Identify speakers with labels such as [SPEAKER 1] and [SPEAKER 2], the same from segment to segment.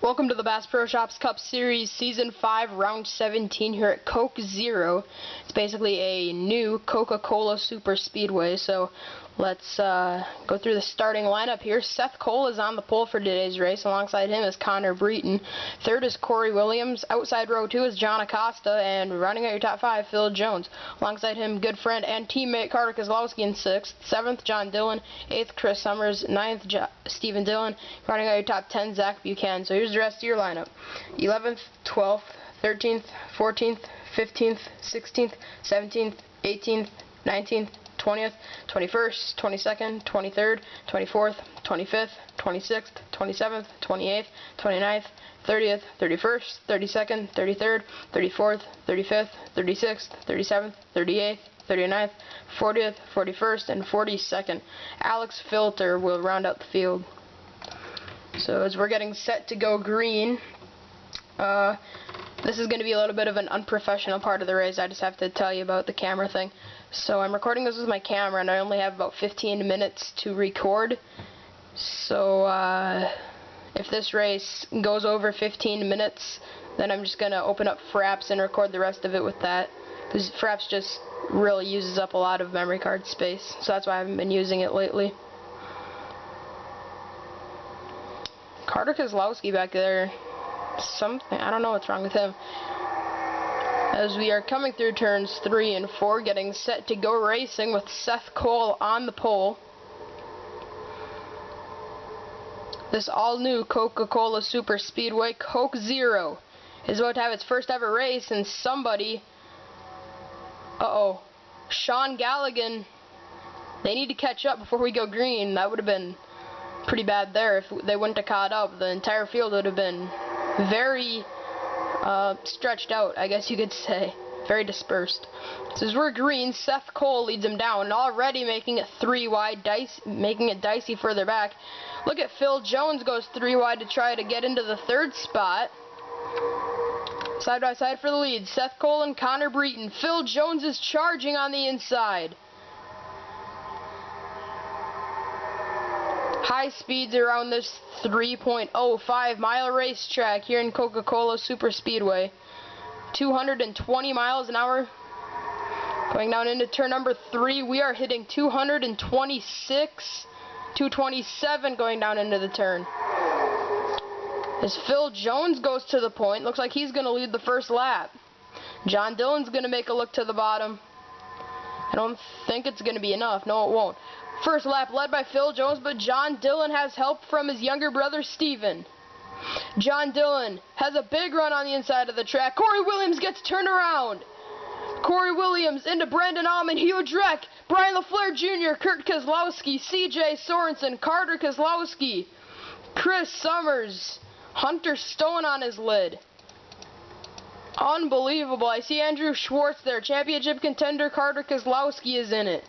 [SPEAKER 1] Welcome to the Bass Pro Shops Cup Series Season 5, Round 17 here at Coke Zero. It's basically a new Coca-Cola Super Speedway, so let's go through the starting lineup here. Seth Cole is on the pole for today's race. Alongside him is Connor Breton. Third is Corey Williams. Outside row 2 is John Acosta, and rounding out your top 5, Phil Jones. Alongside him, good friend and teammate Carter Kozlowski in 6th. 7th, John Dillon. 8th, Chris Summers. 9th, Stephen Dillon. Rounding out your top 10, Zach Buchanan. So here's the rest of your lineup. 11th, 12th, 13th, 14th, 15th, 16th, 17th, 18th, 19th, 20th, 21st, 22nd, 23rd, 24th, 25th, 26th, 27th, 28th, 29th, 30th, 31st, 32nd, 33rd, 34th, 35th, 36th, 37th, 38th, 39th, 40th, 41st, and 42nd. Alex Filter will round out the field. So as we're getting set to go green, this is going to be a little bit of an unprofessional part of the race. I just have to tell you about the camera thing. So I'm recording this with my camera, and I only have about 15 minutes to record. So if this race goes over 15 minutes, then I'm just going to open up Fraps and record the rest of it with that. Because Fraps just really uses up a lot of memory card space. So that's why I haven't been using it lately. Carter Kozlowski back there. I don't know what's wrong with him. As we are coming through turns 3 and 4, getting set to go racing with Seth Cole on the pole. This all-new Coca-Cola Super Speedway, Coke Zero, is about to have its first ever race, and somebody, Sean Galligan, they need to catch up before we go green. That would have been pretty bad there if they wouldn't have caught up. The entire field would have been very stretched out, I guess you could say. Very dispersed. So as we're green, Seth Cole leads him down, and already making it 3 wide, making it dicey further back. Look at Phil Jones goes 3 wide to try to get into the 3rd spot. Side by side for the lead, Seth Cole and Connor Breton. Phil Jones is charging on the inside. High speeds around this 3.05 mile racetrack here in Coca-Cola Super Speedway. 220 miles an hour. Going down into turn number 3, we are hitting 226, 227 going down into the turn. As Phil Jones goes to the point, looks like he's going to lead the first lap. John Dillon's going to make a look to the bottom. I don't think it's going to be enough. No, it won't. First lap led by Phil Jones, but John Dillon has help from his younger brother, Steven. John Dillon has a big run on the inside of the track. Corey Williams gets turned around. Corey Williams into Brendan Allman, Hugh Dreck, Brian LaFleur Jr., Kurt Kozlowski, CJ Sorensen, Carter Kozlowski, Chris Summers, Hunter Stone on his lid. Unbelievable. I see Andrew Schwartz there. Championship contender Carter Kozlowski is in it.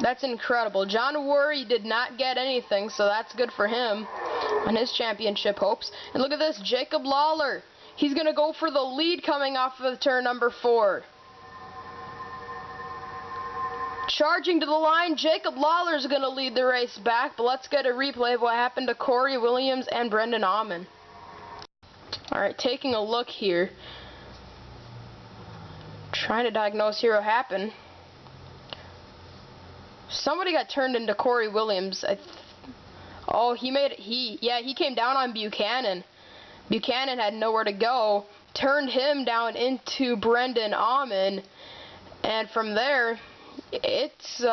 [SPEAKER 1] That's incredible. John Worry did not get anything, so that's good for him on his championship hopes. And look at this, Jacob Lawler. He's going to go for the lead coming off of turn number 4. Charging to the line, Jacob Lawler is going to lead the race back, but let's get a replay of what happened to Corey Williams and Brendan Allman. Alright, taking a look here. Trying to diagnose here what happened. Somebody got turned into Corey Williams. He came down on Buchanan. Buchanan had nowhere to go. Turned him down into Brendan Allman. And from there, it's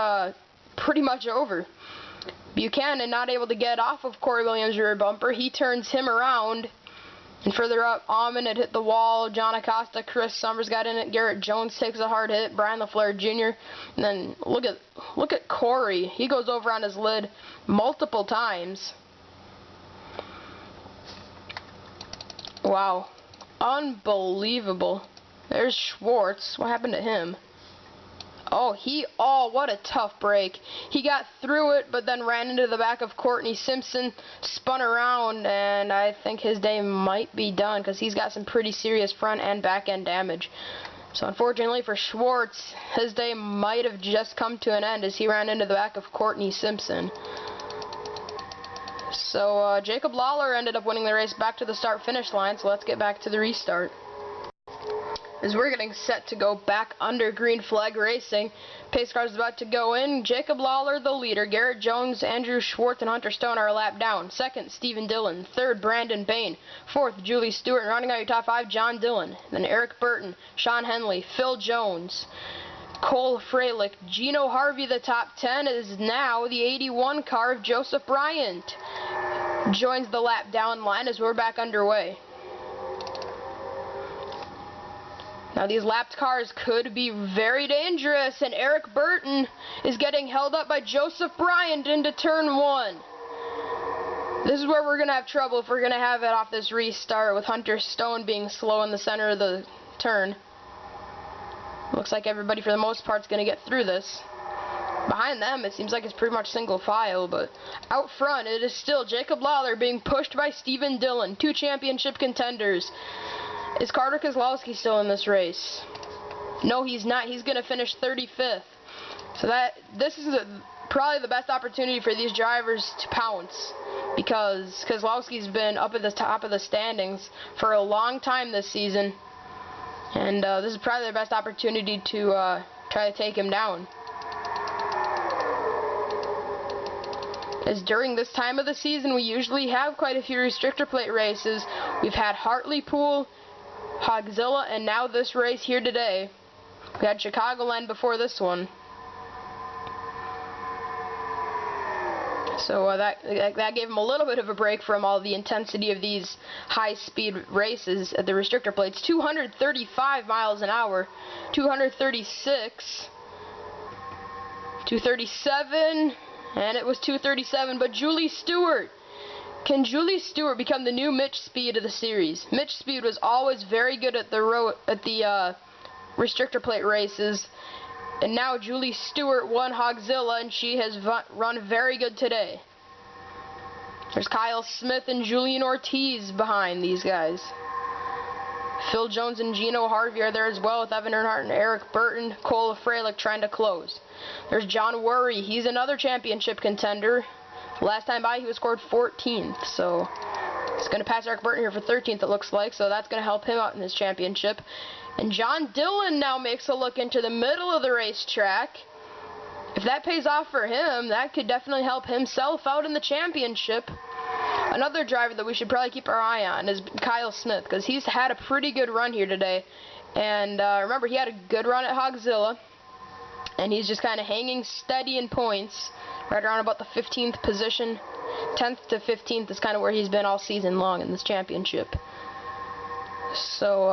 [SPEAKER 1] pretty much over. Buchanan not able to get off of Corey Williams' rear bumper. He turns him around. And further up, Allman had hit the wall. John Acosta, Chris Summers got in it. Garrett Jones takes a hard hit. Brian LaFleur Jr. And then look at Corey. He goes over on his lid multiple times. Wow. Unbelievable. There's Schwartz. What happened to him? What a tough break. He got through it, but then ran into the back of Courtney Simpson, spun around, and I think his day might be done because he's got some pretty serious front and back end damage. So unfortunately for Schwartz, his day might have just come to an end as he ran into the back of Courtney Simpson. So Jacob Lawler ended up winning the race back to the start-finish line, so let's get back to the restart. As we're getting set to go back under green flag racing, pace car is about to go in. Jacob Lawler, the leader. Garrett Jones, Andrew Schwartz, and Hunter Stone are a lap down. Second, Stephen Dillon. Third, Brandon Bain. Fourth, Julie Stewart. And rounding out your top five, John Dillon. Then Eric Burton, Sean Henley, Phil Jones, Cole Freilich, Gino Harvey. The top 10 is now the 81 car of Joseph Bryant. Joins the lap down line as we're back underway. Now these lapped cars could be very dangerous, and Eric Burton is getting held up by Joseph Bryant into turn 1. This is where we're going to have trouble if we're going to have it off this restart with Hunter Stone being slow in the center of the turn. Looks like everybody for the most part is going to get through this. Behind them it seems like it's pretty much single file, but out front it is still Jacob Lawler being pushed by Stephen Dillon, 2 championship contenders. Is Carter Kozlowski still in this race? No, he's not. He's going to finish 35th. So this is probably the best opportunity for these drivers to pounce, because Kozlowski's been up at the top of the standings for a long time this season, and this is probably their best opportunity to try to take him down. As during this time of the season, we usually have quite a few restrictor plate races. We've had Hartlepool, Hogzilla, and now this race here today. We had Chicagoland before this one. So that gave him a little bit of a break from all the intensity of these high-speed races at the restrictor plates. 235 miles an hour, 236, 237, and it was 237, but Julie Stewart. Can Julie Stewart become the new Mitch Speed of the series? Mitch Speed was always very good at the restrictor plate races, and now Julie Stewart won Hogzilla, and she has run very good today. There's Kyle Smith and Julian Ortiz behind these guys. Phil Jones and Gino Harvey are there as well, with Evan Earnhardt and Eric Burton. Cole Freilich trying to close. There's John Worry. He's another championship contender. Last time by, he was scored 14th, so he's going to pass Eric Burton here for 13th, it looks like, so that's going to help him out in his championship. And John Dillon now makes a look into the middle of the racetrack. If that pays off for him, that could definitely help himself out in the championship. Another driver that we should probably keep our eye on is Kyle Smith, because he's had a pretty good run here today. And remember, he had a good run at Hogzilla, and he's just kind of hanging steady in points, right around about the 15th position. 10th to 15th is kind of where he's been all season long in this championship. So,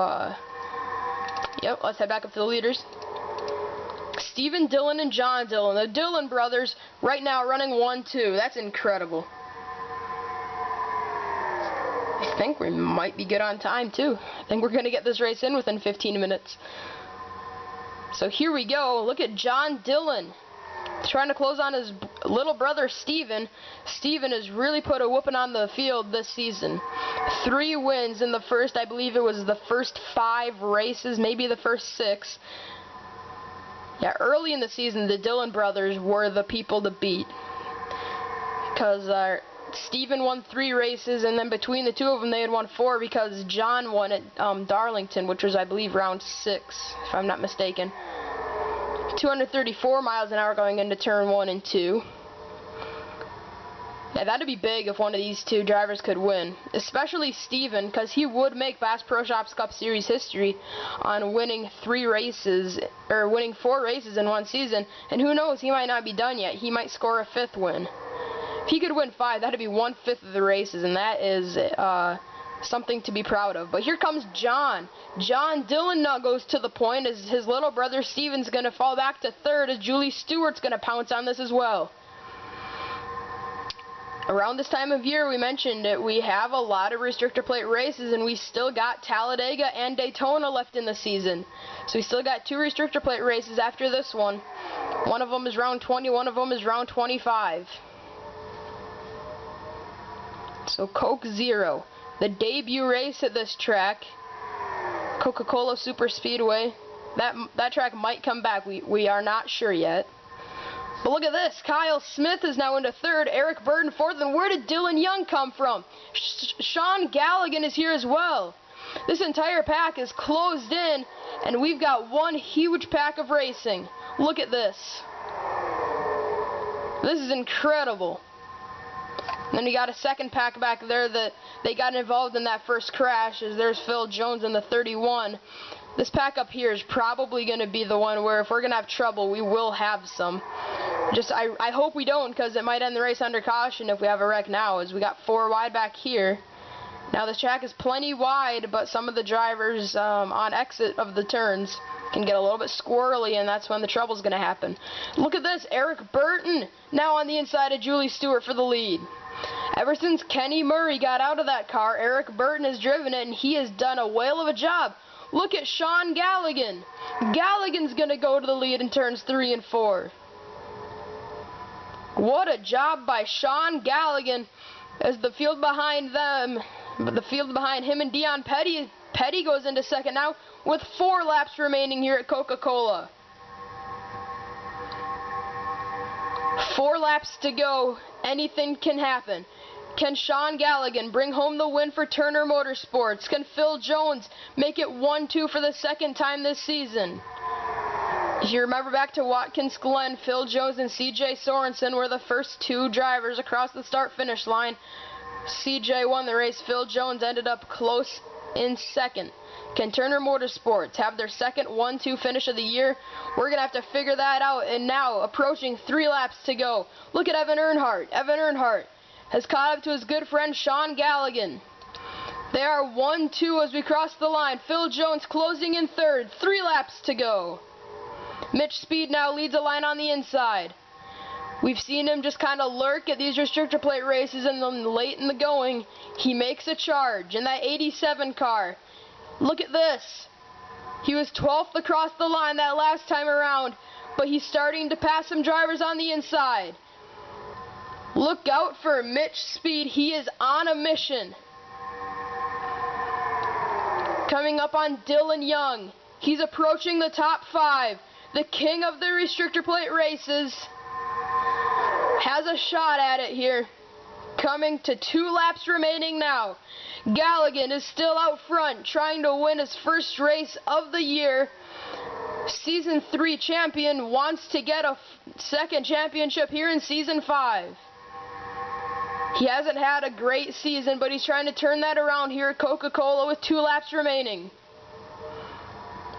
[SPEAKER 1] yep, let's head back up to the leaders. Stephen Dillon and John Dillon, the Dillon brothers, right now running 1-2. That's incredible. I think we might be good on time, too. I think we're going to get this race in within 15 minutes. So here we go. Look at John Dillon trying to close on his little brother Stephen. Stephen has really put a whooping on the field this season. 3 wins in the first, I believe it was the first 5 races, maybe the first 6. Yeah, early in the season, the Dillon brothers were the people to beat, because Stephen won 3 races, and then between the 2 of them, they had won 4, because John won at Darlington, which was, I believe, round 6, if I'm not mistaken. 234 miles an hour going into turn 1 and 2. Yeah, that'd be big if one of these 2 drivers could win, especially Stephen, because he would make Bass Pro Shops Cup Series history on winning 3 races, or winning 4 races in one season, and who knows, he might not be done yet. He might score a 5th win. If he could win 5, that'd be 1/5 of the races, and that is something to be proud of. But here comes John. John Dillon now goes to the point as his little brother Steven's going to fall back to 3rd, as Julie Stewart's going to pounce on this as well. Around this time of year, we mentioned it, we have a lot of restrictor plate races, and we still got Talladega and Daytona left in the season. So we still got 2 restrictor plate races after this one. One of them is round 20, one of them is round 25. So Coke Zero, the debut race at this track, Coca-Cola Super Speedway. That track might come back. We are not sure yet. But look at this. Kyle Smith is now into third. Eric Burton fourth. And where did Dylan Young come from? Sean Galligan is here as well. This entire pack is closed in, and we've got one huge pack of racing. Look at this. This is incredible. Then you got a second pack back there that they got involved in that first crash. As there's Phil Jones in the 31. This pack up here is probably going to be the one where if we're going to have trouble, we will have some. I hope we don't, because it might end the race under caution if we have a wreck now, as we got 4 wide back here. Now the track is plenty wide, but some of the drivers on exit of the turns can get a little bit squirrely, and that's when the trouble's going to happen. Look at this. Eric Burton now on the inside of Julie Stewart for the lead. Ever since Kenny Murray got out of that car, Eric Burton has driven it, and he has done a whale of a job. Look at Sean Galligan. Galligan's going to go to the lead in turns 3 and 4. What a job by Sean Galligan, as the field behind them, but the field behind him and Dion Petty goes into second now with 4 laps remaining here at Coca-Cola. 4 laps to go. Anything can happen. Can Sean Galligan bring home the win for Turner Motorsports? Can Phil Jones make it 1-2 for the second time this season? If you remember back to Watkins Glen, Phil Jones and CJ Sorensen were the first 2 drivers across the start-finish line. CJ won the race. Phil Jones ended up close in second. Can Turner Motorsports have their second 1-2 finish of the year? We're going to have to figure that out. And now, approaching 3 laps to go. Look at Evan Earnhardt. Evan Earnhardt has caught up to his good friend Sean Galligan. They are 1-2 as we cross the line. Phil Jones closing in third. 3 laps to go. Mitch Speed now leads a line on the inside. We've seen him just kind of lurk at these restrictor plate races, and then late in the going, he makes a charge in that 87 car. Look at this. He was 12th across the line that last time around, but he's starting to pass some drivers on the inside. Look out for Mitch Speed. He is on a mission. Coming up on Dylan Young. He's approaching the top 5. The king of the restrictor plate races has a shot at it here. Coming to 2 laps remaining now. Galligan is still out front, trying to win his first race of the year. Season 3 champion wants to get a second championship here in Season 5. He hasn't had a great season, but he's trying to turn that around here at Coca-Cola with 2 laps remaining.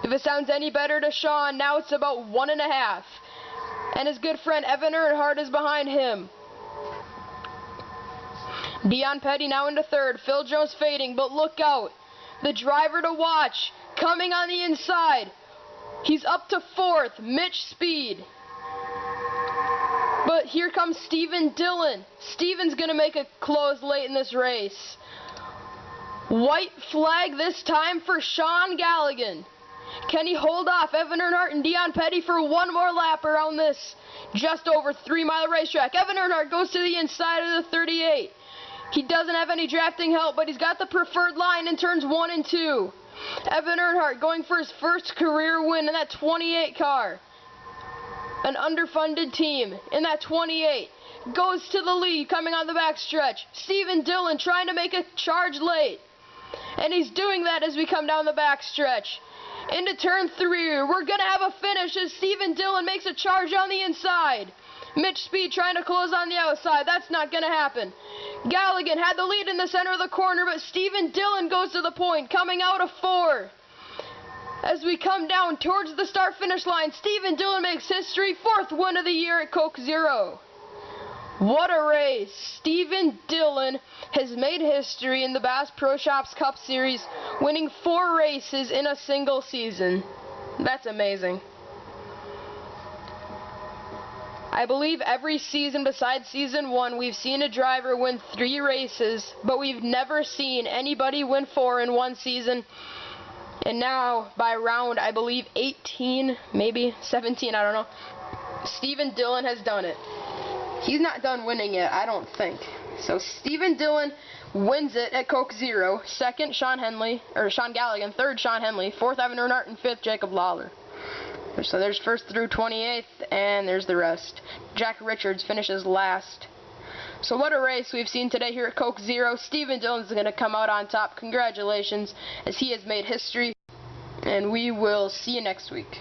[SPEAKER 1] If it sounds any better to Sean, now it's about 1.5. And his good friend Evan Earnhardt is behind him. Dion Petty now into third. Phil Jones fading, but look out. The driver to watch coming on the inside. He's up to 4th, Mitch Speed. But here comes Steven Dillon. Steven's going to make a close late in this race. White flag this time for Sean Galligan. Can he hold off Evan Earnhardt and Dion Petty for 1 more lap around this just over 3-mile racetrack? Evan Earnhardt goes to the inside of the 38. He doesn't have any drafting help, but he's got the preferred line in turns 1 and 2. Evan Earnhardt going for his first career win in that 28 car. An underfunded team in that 28 goes to the lead coming on the backstretch. Steven Dillon trying to make a charge late. And he's doing that as we come down the backstretch. Into turn 3, we're going to have a finish as Steven Dillon makes a charge on the inside. Mitch Speed trying to close on the outside. That's not going to happen. Galligan had the lead in the center of the corner, but Steven Dillon goes to the point, coming out of 4. As we come down towards the start-finish line, Steven Dillon makes history, 4th win of the year at Coke Zero. What a race. Steven Dillon has made history in the Bass Pro Shops Cup Series, winning 4 races in a single season. That's amazing. I believe every season besides season 1, we've seen a driver win 3 races, but we've never seen anybody win 4 in one season. And now, by round, I believe 18, maybe 17, I don't know, Steven Dillon has done it. He's not done winning yet, I don't think. So Steven Dillon wins it at Coke Zero. 2nd, Sean Galligan. 3rd, Sean Henley. 4th, Evan Earnhardt. And 5th, Jacob Lawler. So there's 1st through 28th, and there's the rest. Jack Richards finishes last. So what a race we've seen today here at Coke Zero. Stephen Dillon's going to come out on top. Congratulations, as he has made history. And we will see you next week.